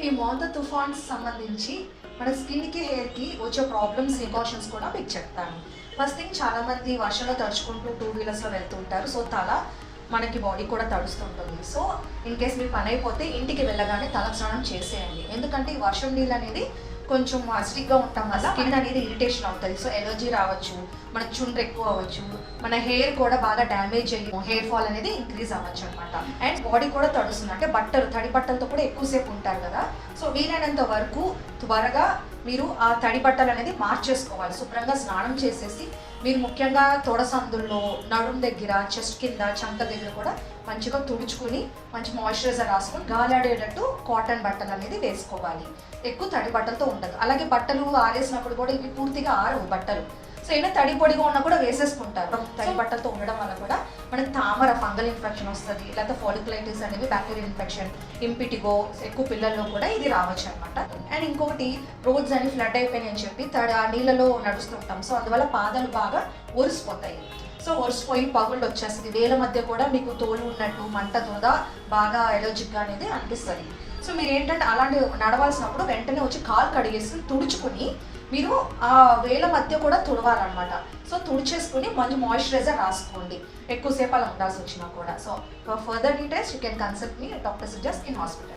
ఈ మోంతా తుఫాన్స్ సంబంధించి మన స్కిన్కి హెయిర్కి వచ్చే ప్రాబ్లమ్స్ ప్రికాషన్స్ కూడా మీకు చెప్తాను. ఫస్ట్ థింగ్, చాలామంది వర్షంలో తడుచుకుంటూ టూ వీలర్స్లో వెళ్తుంటారు. సో తల మనకి బాడీ కూడా తడుస్తుంటుంది. సో ఇన్ కేస్ మీ పని అయిపోతే ఇంటికి వెళ్ళగానే తల స్నానం చేసేయండి. ఎందుకంటే ఈ వర్షం నీళ్ళు అనేది కొంచెం అసిడిక్గా ఉండటం వల్ల స్కిన్ అనేది ఇరిటేషన్ అవుతుంది. సో ఎలర్జీ రావచ్చు, మనకు చుండ్రు ఎక్కువ అవ్వచ్చు, మన హెయిర్ కూడా బాగా డ్యామేజ్ అయ్యి హెయిర్ ఫాల్ అనేది ఇంక్రీజ్ అవ్వచ్చు అనమాట. అండ్ బాడీ కూడా తడుస్తుంది. అంటే బట్టలు, తడి బట్టలతో కూడా ఎక్కువసేపు ఉంటారు కదా. సో వీలైనంత వరకు త్వరగా మీరు ఆ తడి బట్టలు అనేది మార్చేసుకోవాలి. శుభ్రంగా స్నానం చేసేసి మీరు ముఖ్యంగా తొడసందుల్లో, నడుం దగ్గర, చెస్ట్ కింద, చంక దగ్గర కూడా మంచిగా తుడుచుకుని మంచి మాయిశ్చరైజర్ రాసుకొని గాలాడేటట్టు కాటన్ బట్టలు అనేది వేసుకోవాలి. ఎక్కువ తడి బట్టలతో ఉండదు. అలాగే బట్టలు ఆరేసినప్పుడు కూడా ఇవి పూర్తిగా ఆరవు బట్టలు. సో ఏమైనా తడి పొడిగా ఉన్నా కూడా వేసేసుకుంటారు. తడి బట్టలతో ఉండడం వల్ల కూడా మనకి తామర, ఫంగల్ ఇన్ఫెక్షన్ వస్తుంది. లేకపోతే ఫాలిక్యులైటిస్ అనేవి బ్యాక్టీరియల్ ఇన్ఫెక్షన్, ఇంపిటిగో ఎక్కువ పిల్లల్లో కూడా ఇది రావచ్చు అనమాట. అండ్ ఇంకొకటి, రోడ్స్ అని ఫ్లడ్ అయిపోయినాయి అని చెప్పి ఆ నీళ్ళలో నడుస్తుంటాం. సో అందువల్ల పాదాలు బాగా ఒరిసిపోతాయి. సో ఒరిసిపోయి పగుళ్ళు వచ్చేస్తుంది. వేల మధ్య కూడా మీకు తోలు ఉన్నట్టు, మంట దురద, బాగా ఎలర్జిక్గా అనేది అనిపిస్తుంది. సో మీరు ఏంటంటే అలాంటి నడవాల్సినప్పుడు వెంటనే వచ్చి కాలు కడిగేసి తుడుచుకుని మీరు ఆ వేల మధ్య కూడా తుడవాలన్నమాట. సో తుడిచేసుకుని మంచి మాయిశ్చరైజర్ రాసుకోండి ఎక్కువసేపు అలా ఉండాల్సి వచ్చినా కూడా. So for further details you can consult me doctor Suja skin hospital.